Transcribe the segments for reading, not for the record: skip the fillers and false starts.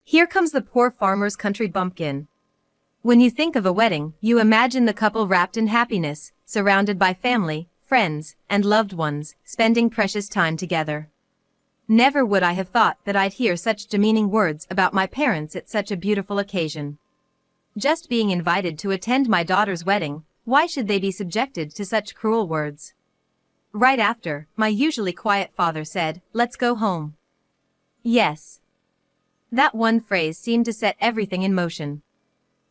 Here comes the poor farmer's country bumpkin. When you think of a wedding, you imagine the couple wrapped in happiness, surrounded by family, friends, and loved ones, spending precious time together. Never would I have thought that I'd hear such demeaning words about my parents at such a beautiful occasion. Just being invited to attend my daughter's wedding, why should they be subjected to such cruel words? Right after, my usually quiet father said, "Let's go home." Yes. That one phrase seemed to set everything in motion.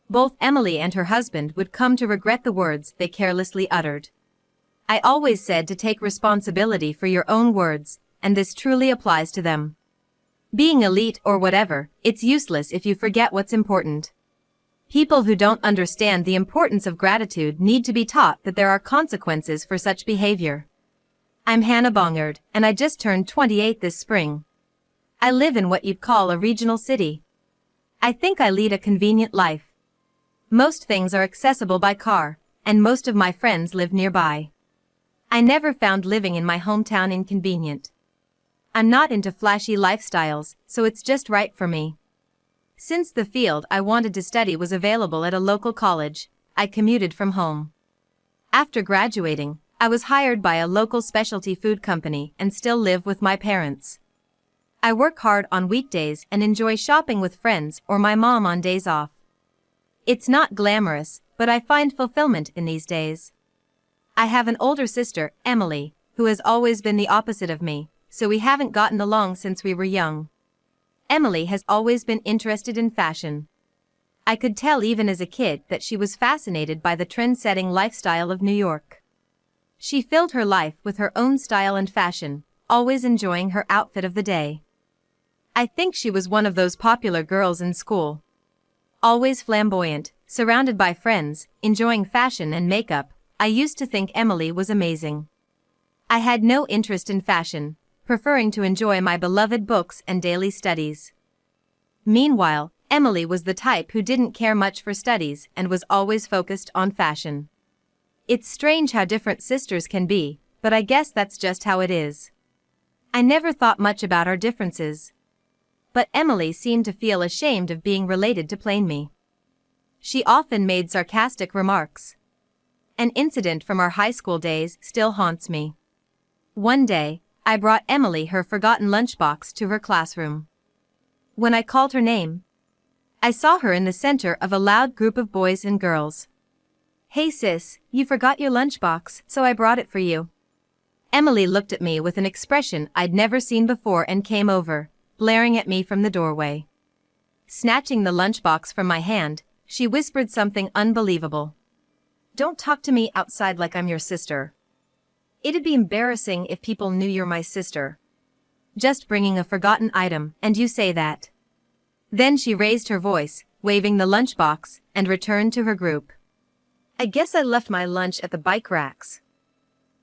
Both Emily and her husband would come to regret the words they carelessly uttered. I always said to take responsibility for your own words, and this truly applies to them. Being elite or whatever, it's useless if you forget what's important. People who don't understand the importance of gratitude need to be taught that there are consequences for such behavior. I'm Hannah Bongard, and I just turned 28 this spring. I live in what you'd call a regional city. I think I lead a convenient life. Most things are accessible by car, and most of my friends live nearby. I never found living in my hometown inconvenient. I'm not into flashy lifestyles, so it's just right for me. Since the field I wanted to study was available at a local college, I commuted from home. After graduating, I was hired by a local specialty food company and still live with my parents. I work hard on weekdays and enjoy shopping with friends or my mom on days off. It's not glamorous, but I find fulfillment in these days. I have an older sister, Emily, who has always been the opposite of me, so we haven't gotten along since we were young. Emily has always been interested in fashion. I could tell even as a kid that she was fascinated by the trend-setting lifestyle of New York. She filled her life with her own style and fashion, always enjoying her outfit of the day. I think she was one of those popular girls in school. Always flamboyant, surrounded by friends, enjoying fashion and makeup, I used to think Emily was amazing. I had no interest in fashion, preferring to enjoy my beloved books and daily studies. Meanwhile, Emily was the type who didn't care much for studies and was always focused on fashion. It's strange how different sisters can be, but I guess that's just how it is. I never thought much about our differences. But Emily seemed to feel ashamed of being related to plain me. She often made sarcastic remarks. An incident from our high school days still haunts me. One day, I brought Emily her forgotten lunchbox to her classroom. When I called her name, I saw her in the center of a loud group of boys and girls. "Hey sis, you forgot your lunchbox, so I brought it for you." Emily looked at me with an expression I'd never seen before and came over, glaring at me from the doorway. Snatching the lunchbox from my hand, she whispered something unbelievable. "Don't talk to me outside like I'm your sister. It'd be embarrassing if people knew you're my sister. Just bringing a forgotten item, and you say that." Then she raised her voice, waving the lunchbox, and returned to her group. "I guess I left my lunch at the bike racks.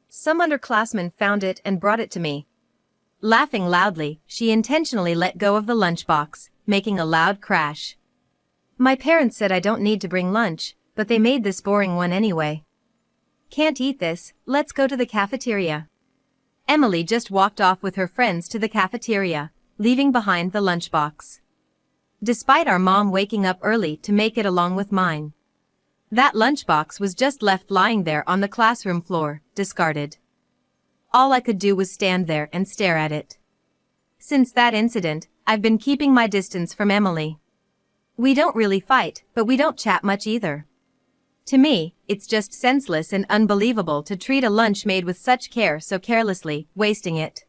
Some underclassmen found it and brought it to me." Laughing loudly, she intentionally let go of the lunchbox, making a loud crash. "My parents said I don't need to bring lunch, but they made this boring one anyway. Can't eat this, let's go to the cafeteria." Emily just walked off with her friends to the cafeteria, leaving behind the lunchbox. Despite our mom waking up early to make it along with mine, that lunchbox was just left lying there on the classroom floor, discarded. All I could do was stand there and stare at it. Since that incident, I've been keeping my distance from Emily. We don't really fight, but we don't chat much either. To me, it's just senseless and unbelievable to treat a lunch made with such care so carelessly, wasting it.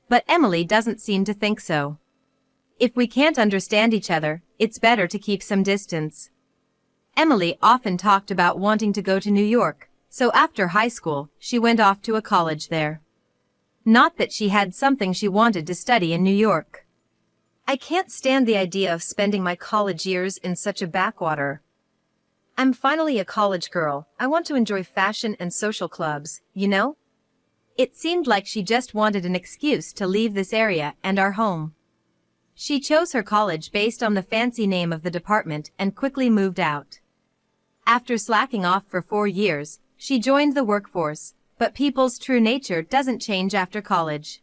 But Emily doesn't seem to think so. If we can't understand each other, it's better to keep some distance. Emily often talked about wanting to go to New York, so after high school, she went off to a college there. Not that she had something she wanted to study in New York. I can't stand the idea of spending my college years in such a backwater. I'm finally a college girl, I want to enjoy fashion and social clubs, you know? It seemed like she just wanted an excuse to leave this area and our home. She chose her college based on the fancy name of the department and quickly moved out. After slacking off for 4 years, she joined the workforce, but people's true nature doesn't change after college.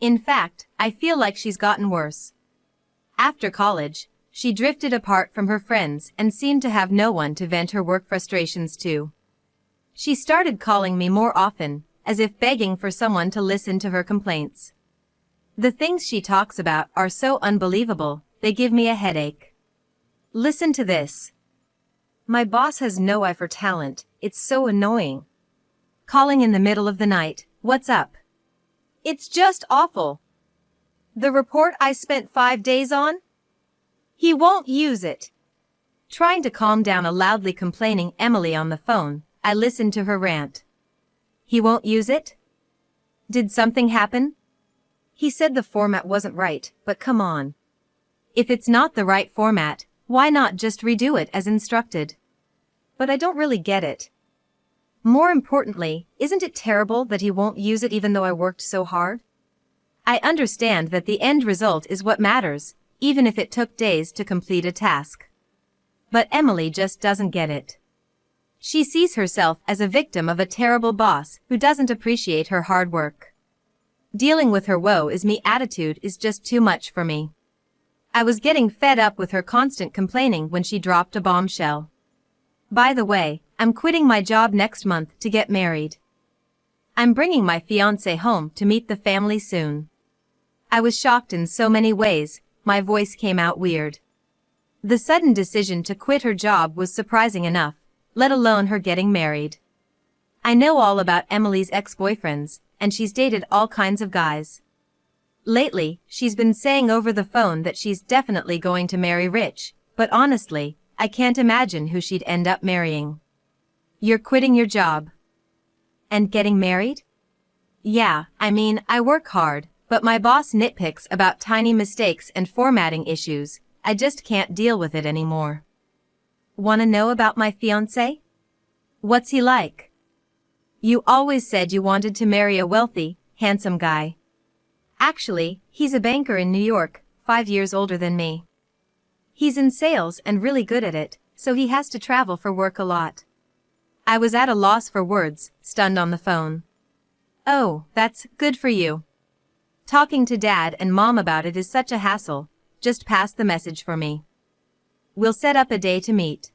In fact, I feel like she's gotten worse. After college, she drifted apart from her friends and seemed to have no one to vent her work frustrations to. She started calling me more often, as if begging for someone to listen to her complaints. The things she talks about are so unbelievable, they give me a headache. Listen to this. My boss has no eye for talent, it's so annoying. Calling in the middle of the night, what's up? It's just awful. The report I spent 5 days on? He won't use it. Trying to calm down a loudly complaining Emily on the phone, I listened to her rant. He won't use it? Did something happen? He said the format wasn't right, but come on. If it's not the right format, why not just redo it as instructed? But I don't really get it. More importantly, isn't it terrible that he won't use it even though I worked so hard? I understand that the end result is what matters, even if it took days to complete a task. But Emily just doesn't get it. She sees herself as a victim of a terrible boss who doesn't appreciate her hard work. Dealing with her woe is me attitude is just too much for me. I was getting fed up with her constant complaining when she dropped a bombshell. By the way, I'm quitting my job next month to get married. I'm bringing my fiancé home to meet the family soon. I was shocked in so many ways, my voice came out weird. The sudden decision to quit her job was surprising enough, let alone her getting married. I know all about Emily's ex-boyfriends, and she's dated all kinds of guys. Lately, she's been saying over the phone that she's definitely going to marry Rich, but honestly, I can't imagine who she'd end up marrying. You're quitting your job. And getting married? Yeah, I mean, I work hard, but my boss nitpicks about tiny mistakes and formatting issues. I just can't deal with it anymore. Wanna know about my fiancé? What's he like? You always said you wanted to marry a wealthy, handsome guy. Actually, he's a banker in New York, 5 years older than me. He's in sales and really good at it, so he has to travel for work a lot. I was at a loss for words, stunned on the phone. Oh, that's good for you. Talking to Dad and Mom about it is such a hassle, just pass the message for me. We'll set up a day to meet.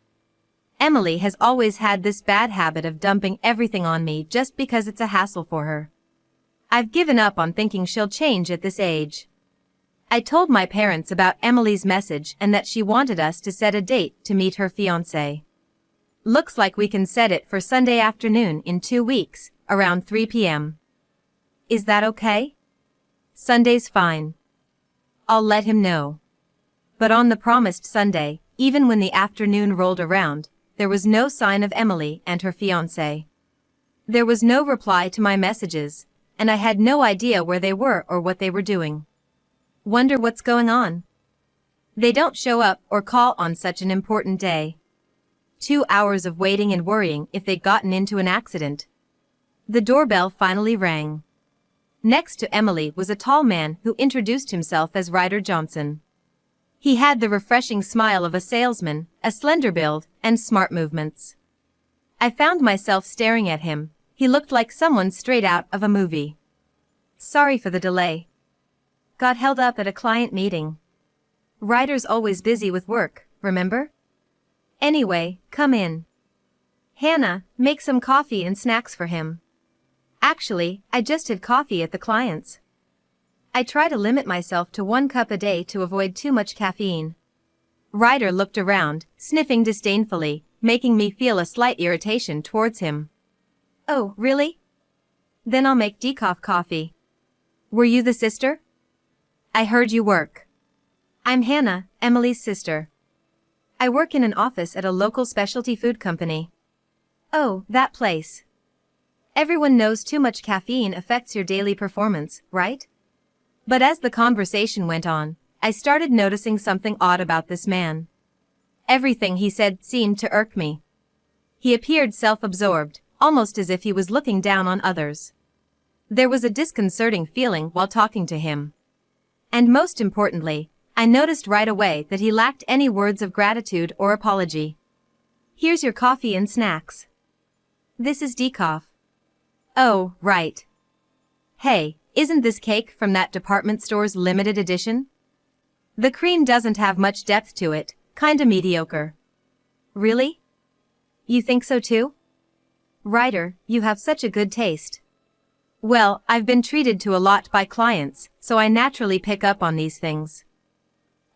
Emily has always had this bad habit of dumping everything on me just because it's a hassle for her. I've given up on thinking she'll change at this age. I told my parents about Emily's message and that she wanted us to set a date to meet her fiancé. Looks like we can set it for Sunday afternoon in 2 weeks, around 3 p.m. Is that okay? Sunday's fine. I'll let him know. But on the promised Sunday, even when the afternoon rolled around, there was no sign of Emily and her fiancé. There was no reply to my messages, and I had no idea where they were or what they were doing. Wonder what's going on? They don't show up or call on such an important day. 2 hours of waiting and worrying if they'd gotten into an accident. The doorbell finally rang. Next to Emily was a tall man who introduced himself as Ryder Johnson. He had the refreshing smile of a salesman, a slender build, and smart movements. I found myself staring at him. He looked like someone straight out of a movie. Sorry for the delay. Got held up at a client meeting. Ryder's always busy with work, remember? Anyway, come in. Hannah, make some coffee and snacks for him. Actually, I just had coffee at the client's. I try to limit myself to 1 cup a day to avoid too much caffeine. Ryder looked around, sniffing disdainfully, making me feel a slight irritation towards him. Oh, really? Then I'll make decaf coffee. Were you the sister? I heard you work. I'm Hannah, Emily's sister. I work in an office at a local specialty food company. Oh, that place. Everyone knows too much caffeine affects your daily performance, right? But as the conversation went on, I started noticing something odd about this man. Everything he said seemed to irk me. He appeared self-absorbed, almost as if he was looking down on others. There was a disconcerting feeling while talking to him. And most importantly, I noticed right away that he lacked any words of gratitude or apology. Here's your coffee and snacks. This is decaf. Oh, right. Hey, isn't this cake from that department store's limited edition? The cream doesn't have much depth to it, kinda mediocre. Really? You think so too? Ryder, you have such a good taste. Well, I've been treated to a lot by clients, so I naturally pick up on these things.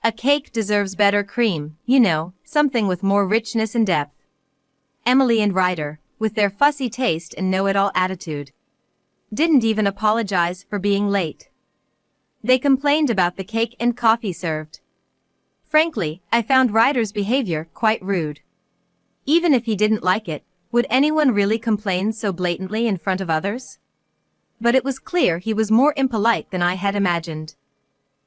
A cake deserves better cream, you know, something with more richness and depth. Emily and Ryder, with their fussy taste and know-it-all attitude, didn't even apologize for being late. They complained about the cake and coffee served. Frankly, I found Ryder's behavior quite rude. Even if he didn't like it, would anyone really complain so blatantly in front of others? But it was clear he was more impolite than I had imagined.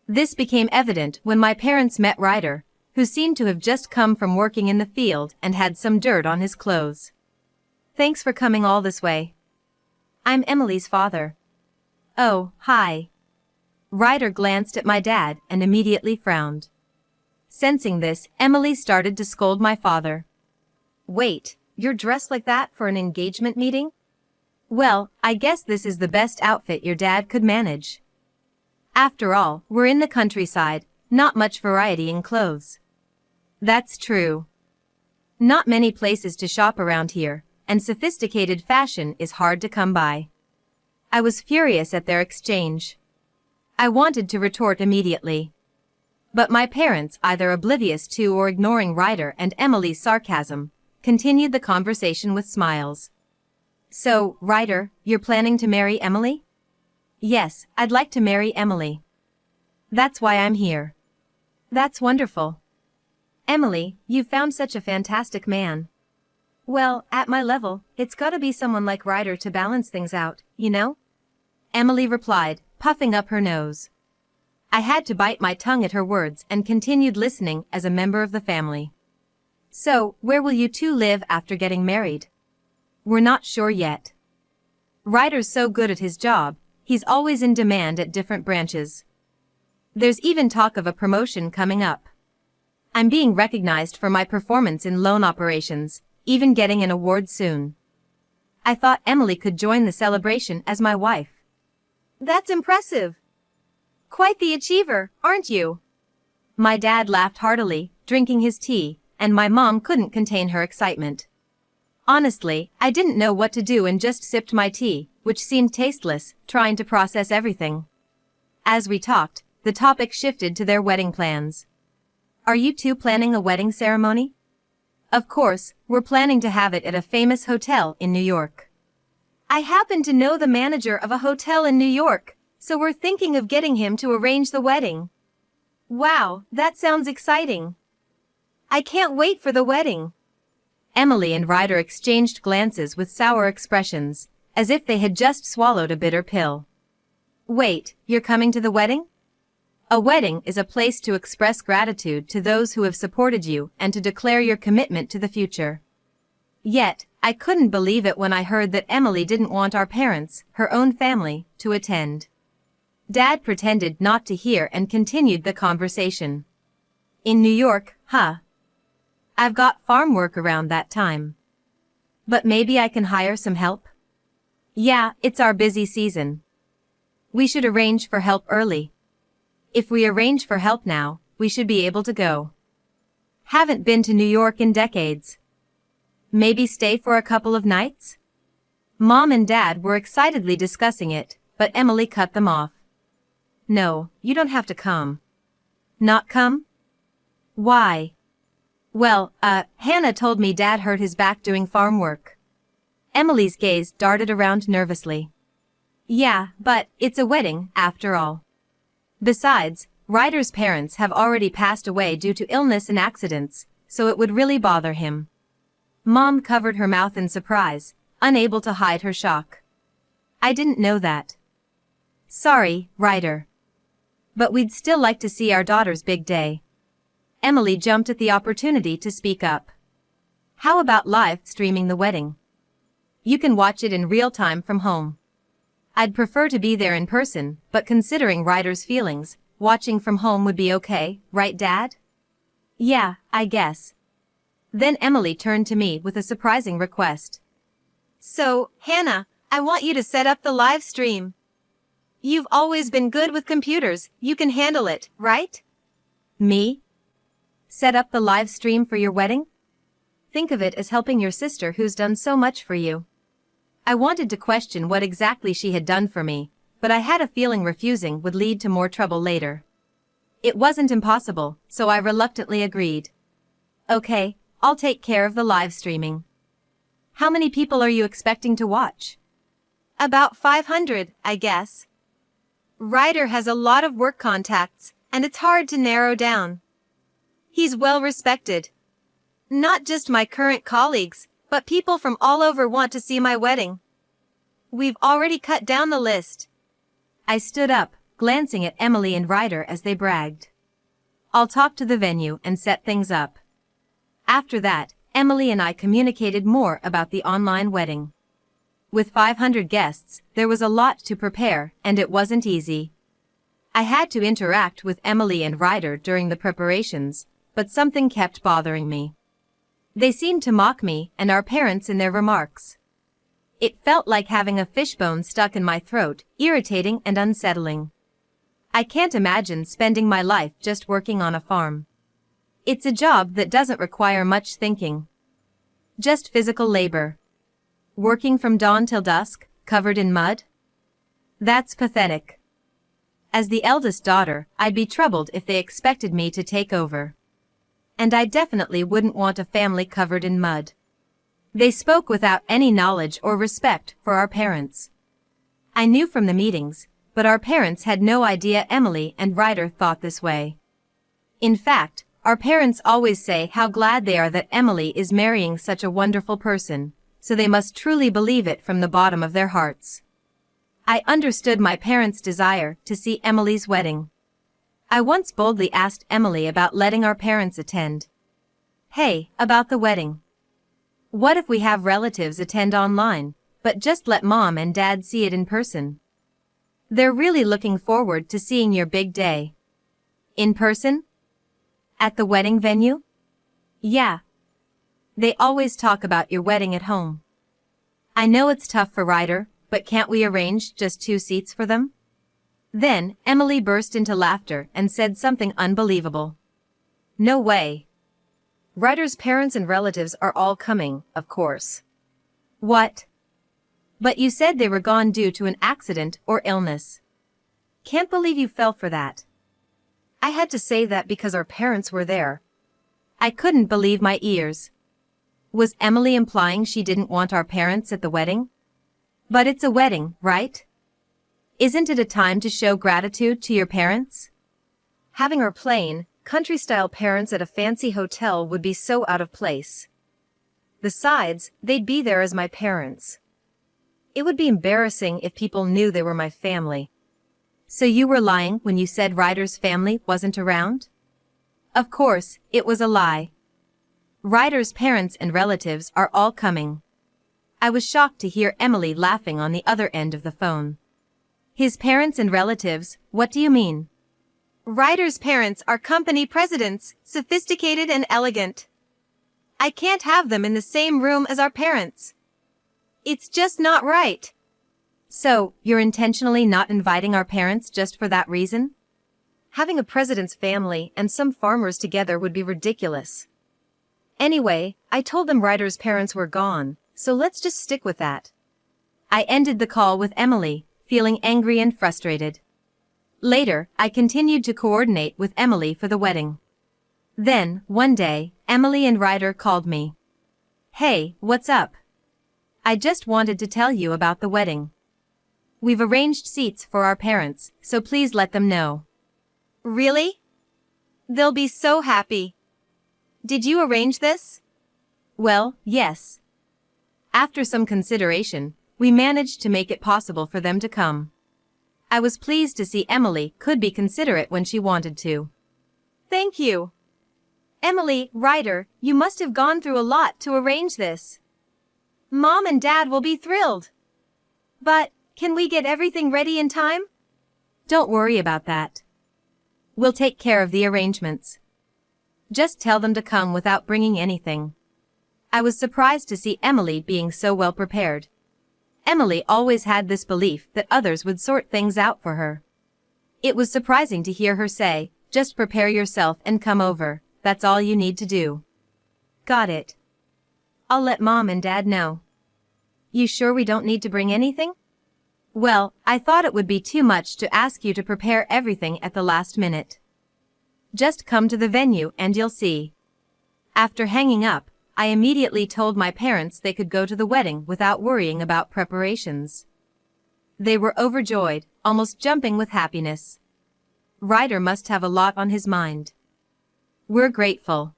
This became evident when my parents met Ryder, who seemed to have just come from working in the field and had some dirt on his clothes. Thanks for coming all this way. I'm Emily's father. Oh, hi. Ryder glanced at my dad and immediately frowned. Sensing this, Emily started to scold my father. Wait, you're dressed like that for an engagement meeting? Well, I guess this is the best outfit your dad could manage. After all, we're in the countryside, not much variety in clothes. That's true. Not many places to shop around here, and sophisticated fashion is hard to come by. I was furious at their exchange. I wanted to retort immediately. But my parents, either oblivious to or ignoring Ryder and Emily's sarcasm, continued the conversation with smiles. So, Ryder, you're planning to marry Emily? Yes, I'd like to marry Emily. That's why I'm here. That's wonderful. Emily, you've found such a fantastic man. Well, at my level, it's gotta be someone like Ryder to balance things out, you know? Emily replied, puffing up her nose. I had to bite my tongue at her words and continued listening as a member of the family. So, where will you two live after getting married? We're not sure yet. Ryder's so good at his job, he's always in demand at different branches. There's even talk of a promotion coming up. I'm being recognized for my performance in loan operations, even getting an award soon. I thought Emily could join the celebration as my wife. That's impressive. Quite the achiever, aren't you? My dad laughed heartily, drinking his tea, and my mom couldn't contain her excitement. Honestly, I didn't know what to do and just sipped my tea, which seemed tasteless, trying to process everything. As we talked, the topic shifted to their wedding plans. Are you two planning a wedding ceremony? Of course, we're planning to have it at a famous hotel in New York. I happen to know the manager of a hotel in New York, so we're thinking of getting him to arrange the wedding. Wow, that sounds exciting. I can't wait for the wedding. Emily and Ryder exchanged glances with sour expressions, as if they had just swallowed a bitter pill. Wait, you're coming to the wedding? A wedding is a place to express gratitude to those who have supported you and to declare your commitment to the future. Yet, I couldn't believe it when I heard that Emily didn't want our parents, her own family, to attend. Dad pretended not to hear and continued the conversation. In New York, huh? I've got farm work around that time. But maybe I can hire some help? Yeah, it's our busy season. We should arrange for help early. If we arrange for help now, we should be able to go. Haven't been to New York in decades. Maybe stay for a couple of nights? Mom and Dad were excitedly discussing it, but Emily cut them off. No, you don't have to come. Not come? Why? Well, Hannah told me Dad hurt his back doing farm work. Emily's gaze darted around nervously. Yeah, but it's a wedding, after all. Besides, Ryder's parents have already passed away due to illness and accidents, so it would really bother him. Mom covered her mouth in surprise, unable to hide her shock. I didn't know that. Sorry, Ryder. But we'd still like to see our daughter's big day. Emily jumped at the opportunity to speak up. How about live streaming the wedding? You can watch it in real time from home. I'd prefer to be there in person, but considering Ryder's feelings, watching from home would be okay, right Dad? Yeah, I guess. Then Emily turned to me with a surprising request. So, Hannah, I want you to set up the live stream. You've always been good with computers, you can handle it, right? Me? Set up the live stream for your wedding? Think of it as helping your sister who's done so much for you. I wanted to question what exactly she had done for me, but I had a feeling refusing would lead to more trouble later. It wasn't impossible, so I reluctantly agreed. Okay, I'll take care of the live streaming. How many people are you expecting to watch? About 500, I guess. Ryder has a lot of work contacts, and it's hard to narrow down. He's well respected. Not just my current colleagues, but people from all over want to see my wedding. We've already cut down the list. I stood up, glancing at Emily and Ryder as they bragged. I'll talk to the venue and set things up. After that, Emily and I communicated more about the online wedding. With 500 guests, there was a lot to prepare, and it wasn't easy. I had to interact with Emily and Ryder during the preparations, but something kept bothering me. They seemed to mock me and our parents in their remarks. It felt like having a fishbone stuck in my throat, irritating and unsettling. I can't imagine spending my life just working on a farm. It's a job that doesn't require much thinking. Just physical labor. Working from dawn till dusk, covered in mud? That's pathetic. As the eldest daughter, I'd be troubled if they expected me to take over. And I definitely wouldn't want a family covered in mud. They spoke without any knowledge or respect for our parents. I knew from the meetings, but our parents had no idea Emily and Ryder thought this way. In fact, our parents always say how glad they are that Emily is marrying such a wonderful person, so they must truly believe it from the bottom of their hearts. I understood my parents' desire to see Emily's wedding. I once boldly asked Emily about letting our parents attend. Hey, about the wedding. What if we have relatives attend online, but just let mom and dad see it in person? They're really looking forward to seeing your big day. In person? At the wedding venue? Yeah. They always talk about your wedding at home. I know it's tough for Ryder, but can't we arrange just 2 seats for them? Then, Emily burst into laughter and said something unbelievable. No way. Ryder's parents and relatives are all coming, of course. What? But you said they were gone due to an accident or illness. Can't believe you fell for that. I had to say that because our parents were there. I couldn't believe my ears. Was Emily implying she didn't want our parents at the wedding? But it's a wedding, right? Isn't it a time to show gratitude to your parents? Having our plain, country-style parents at a fancy hotel would be so out of place. Besides, they'd be there as my parents. It would be embarrassing if people knew they were my family. So you were lying when you said Ryder's family wasn't around? Of course, it was a lie. Ryder's parents and relatives are all coming. I was shocked to hear Emily laughing on the other end of the phone. His parents and relatives, what do you mean? Ryder's parents are company presidents, sophisticated and elegant. I can't have them in the same room as our parents. It's just not right. So, you're intentionally not inviting our parents just for that reason? Having a president's family and some farmers together would be ridiculous. Anyway, I told them Ryder's parents were gone, so let's just stick with that. I ended the call with Emily, feeling angry and frustrated. Later, I continued to coordinate with Emily for the wedding. Then, one day, Emily and Ryder called me. Hey, what's up? I just wanted to tell you about the wedding. We've arranged seats for our parents, so please let them know. Really? They'll be so happy. Did you arrange this? Well, yes. After some consideration, we managed to make it possible for them to come. I was pleased to see Emily could be considerate when she wanted to. Thank you. Emily, Ryder, you must have gone through a lot to arrange this. Mom and Dad will be thrilled. But, can we get everything ready in time? Don't worry about that. We'll take care of the arrangements. Just tell them to come without bringing anything. I was surprised to see Emily being so well prepared. Emily always had this belief that others would sort things out for her. It was surprising to hear her say, Just prepare yourself and come over, that's all you need to do. Got it. I'll let Mom and Dad know. You sure we don't need to bring anything? Well, I thought it would be too much to ask you to prepare everything at the last minute. Just come to the venue and you'll see. After hanging up, I immediately told my parents they could go to the wedding without worrying about preparations. They were overjoyed, almost jumping with happiness. Ryder must have a lot on his mind. We're grateful.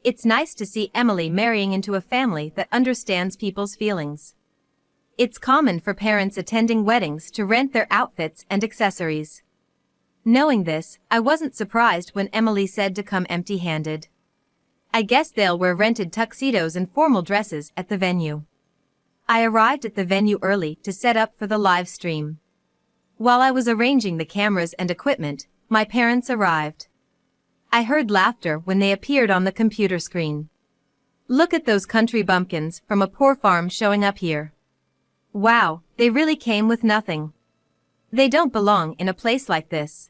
It's nice to see Emily marrying into a family that understands people's feelings. It's common for parents attending weddings to rent their outfits and accessories. Knowing this, I wasn't surprised when Emily said to come empty-handed. I guess they'll wear rented tuxedos and formal dresses at the venue. I arrived at the venue early to set up for the live stream. While I was arranging the cameras and equipment, my parents arrived. I heard laughter when they appeared on the computer screen. Look at those country bumpkins from a poor farm showing up here. Wow, they really came with nothing. They don't belong in a place like this.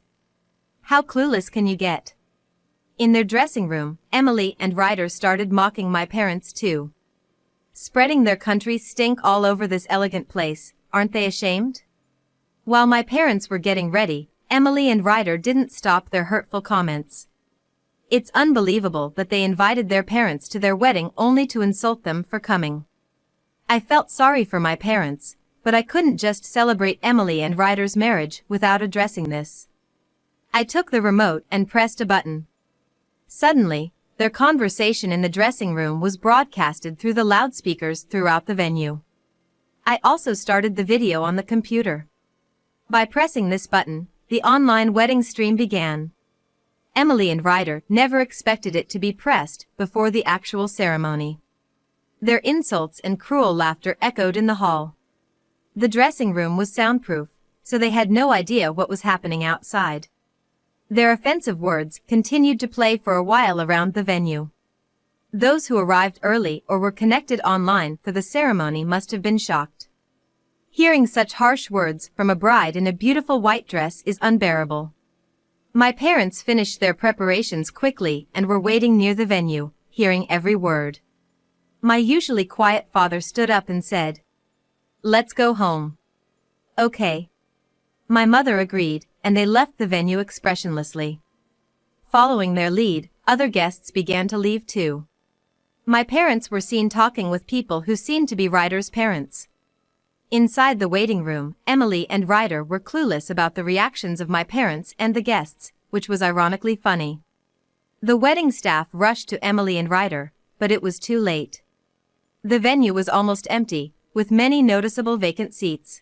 How clueless can you get? In their dressing room, Emily and Ryder started mocking my parents too. Spreading their country stink all over this elegant place, aren't they ashamed? While my parents were getting ready, Emily and Ryder didn't stop their hurtful comments. It's unbelievable that they invited their parents to their wedding only to insult them for coming. I felt sorry for my parents, but I couldn't just celebrate Emily and Ryder's marriage without addressing this. I took the remote and pressed a button. Suddenly, their conversation in the dressing room was broadcasted through the loudspeakers throughout the venue. I also started the video on the computer. By pressing this button, the online wedding stream began. Emily and Ryder never expected it to be pressed before the actual ceremony. Their insults and cruel laughter echoed in the hall. The dressing room was soundproof, so they had no idea what was happening outside. Their offensive words continued to play for a while around the venue. Those who arrived early or were connected online for the ceremony must have been shocked. Hearing such harsh words from a bride in a beautiful white dress is unbearable. My parents finished their preparations quickly and were waiting near the venue, hearing every word. My usually quiet father stood up and said, "Let's go home." Okay. My mother agreed, and they left the venue expressionlessly. Following their lead, other guests began to leave too. My parents were seen talking with people who seemed to be Ryder's parents. Inside the waiting room, Emily and Ryder were clueless about the reactions of my parents and the guests, which was ironically funny. The wedding staff rushed to Emily and Ryder, but it was too late. The venue was almost empty, with many noticeable vacant seats.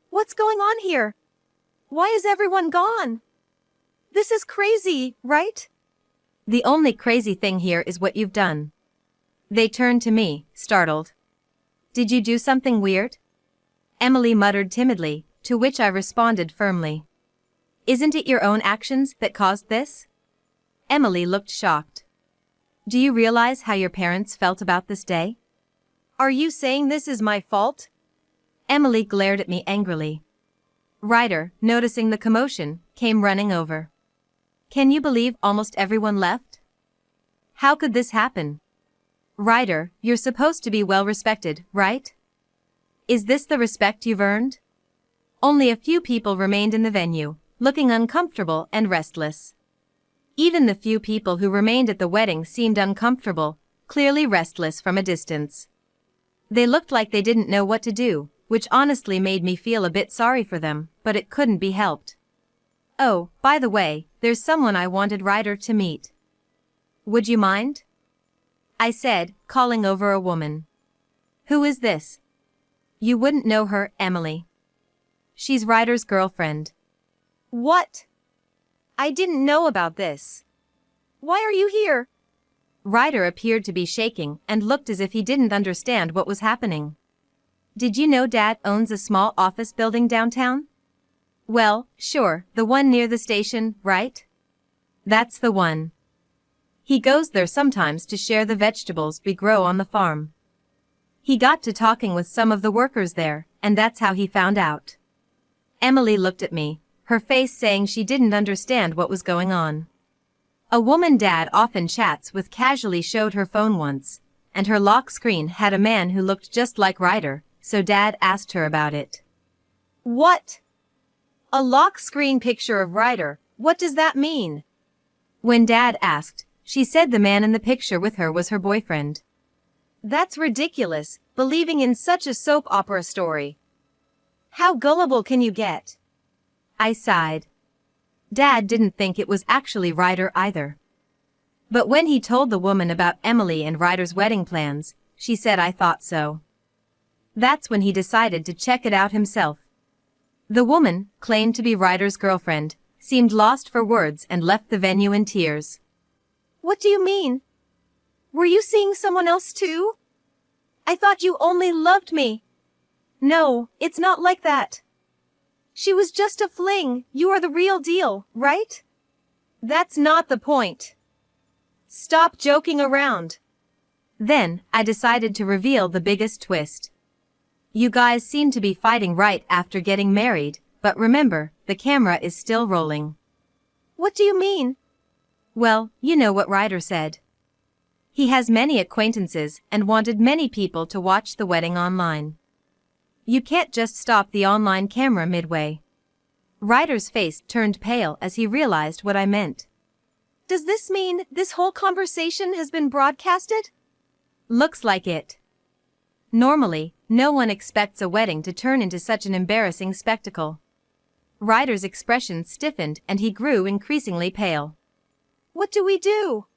What's going on here? Why is everyone gone? This is crazy, right? The only crazy thing here is what you've done. They turned to me, startled. Did you do something weird? Emily muttered timidly, to which I responded firmly. Isn't it your own actions that caused this? Emily looked shocked. Do you realize how your parents felt about this day? Are you saying this is my fault? Emily glared at me angrily. Ryder, noticing the commotion, came running over. Can you believe almost everyone left? How could this happen? Ryder, you're supposed to be well respected, right? Is this the respect you've earned? Only a few people remained in the venue, looking uncomfortable and restless. Even the few people who remained at the wedding seemed uncomfortable, clearly restless from a distance. They looked like they didn't know what to do, which honestly made me feel a bit sorry for them, but it couldn't be helped. Oh, by the way, there's someone I wanted Ryder to meet. Would you mind? I said, calling over a woman. Who is this? You wouldn't know her, Emily. She's Ryder's girlfriend. What? I didn't know about this. Why are you here? Ryder appeared to be shaking and looked as if he didn't understand what was happening. Did you know Dad owns a small office building downtown? Well, sure, the one near the station, right? That's the one. He goes there sometimes to share the vegetables we grow on the farm. He got to talking with some of the workers there, and that's how he found out. Emily looked at me, her face saying she didn't understand what was going on. A woman Dad often chats with casually showed her phone once, and her lock screen had a man who looked just like Ryder, so Dad asked her about it. What? A lock screen picture of Ryder, what does that mean? When Dad asked, she said the man in the picture with her was her boyfriend. That's ridiculous, believing in such a soap opera story. How gullible can you get? I sighed. Dad didn't think it was actually Ryder either. But when he told the woman about Emily and Ryder's wedding plans, she said I thought so. That's when he decided to check it out himself. The woman, claimed to be Ryder's girlfriend, seemed lost for words and left the venue in tears. What do you mean? Were you seeing someone else too? I thought you only loved me. No, it's not like that. She was just a fling, you are the real deal, right? That's not the point. Stop joking around. Then, I decided to reveal the biggest twist. You guys seem to be fighting right after getting married, but remember, the camera is still rolling. What do you mean? Well, you know what Ryder said. He has many acquaintances and wanted many people to watch the wedding online. You can't just stop the online camera midway. Ryder's face turned pale as he realized what I meant. Does this mean this whole conversation has been broadcasted? Looks like it. Normally, no one expects a wedding to turn into such an embarrassing spectacle. Ryder's expression stiffened and he grew increasingly pale. What do we do?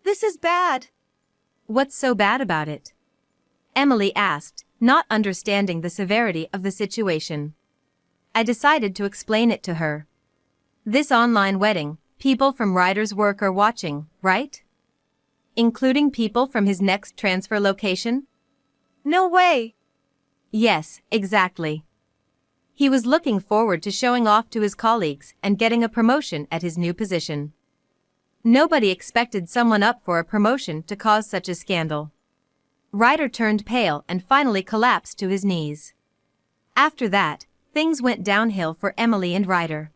This is bad. What's so bad about it? Emily asked, not understanding the severity of the situation. I decided to explain it to her. This online wedding, people from Ryder's work are watching, right? Including people from his next transfer location? No way. Yes, exactly. He was looking forward to showing off to his colleagues and getting a promotion at his new position. Nobody expected someone up for a promotion to cause such a scandal. Ryder turned pale and finally collapsed to his knees. After that, things went downhill for Emily and Ryder.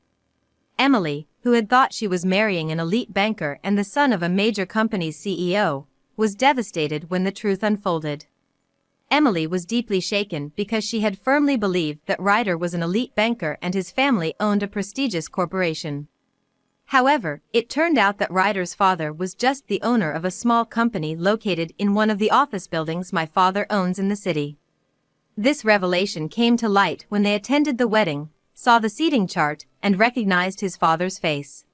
Emily, who had thought she was marrying an elite banker and the son of a major company's CEO, was devastated when the truth unfolded. Emily was deeply shaken because she had firmly believed that Ryder was an elite banker and his family owned a prestigious corporation. However, it turned out that Ryder's father was just the owner of a small company located in one of the office buildings my father owns in the city. This revelation came to light when they attended the wedding, saw the seating chart, and recognized his father's face.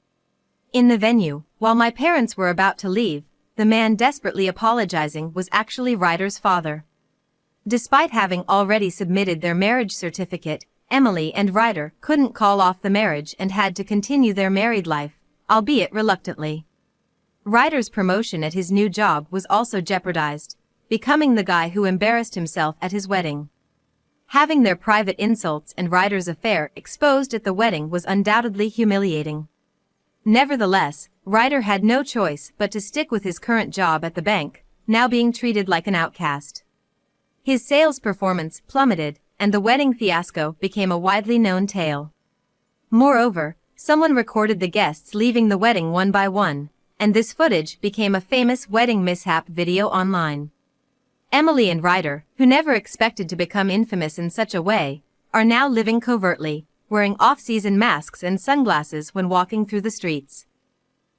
In the venue, while my parents were about to leave, the man desperately apologizing was actually Ryder's father. Despite having already submitted their marriage certificate, Emily and Ryder couldn't call off the marriage and had to continue their married life, albeit reluctantly. Ryder's promotion at his new job was also jeopardized, becoming the guy who embarrassed himself at his wedding. Having their private insults and Ryder's affair exposed at the wedding was undoubtedly humiliating. Nevertheless, Ryder had no choice but to stick with his current job at the bank, now being treated like an outcast. His sales performance plummeted, and the wedding fiasco became a widely known tale. Moreover, someone recorded the guests leaving the wedding one by one, and this footage became a famous wedding mishap video online. Emily and Ryder, who never expected to become infamous in such a way, are now living covertly, wearing off-season masks and sunglasses when walking through the streets.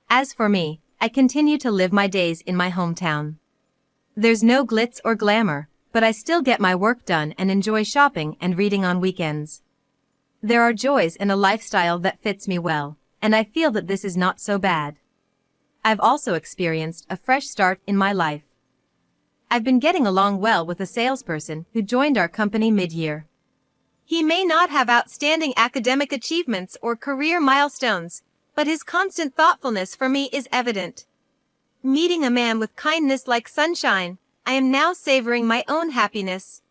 As for me, I continue to live my days in my hometown. There's no glitz or glamour, but I still get my work done and enjoy shopping and reading on weekends. There are joys in a lifestyle that fits me well, and I feel that this is not so bad. I've also experienced a fresh start in my life. I've been getting along well with a salesperson who joined our company mid-year. He may not have outstanding academic achievements or career milestones, but his constant thoughtfulness for me is evident. Meeting a man with kindness like sunshine, I am now savoring my own happiness.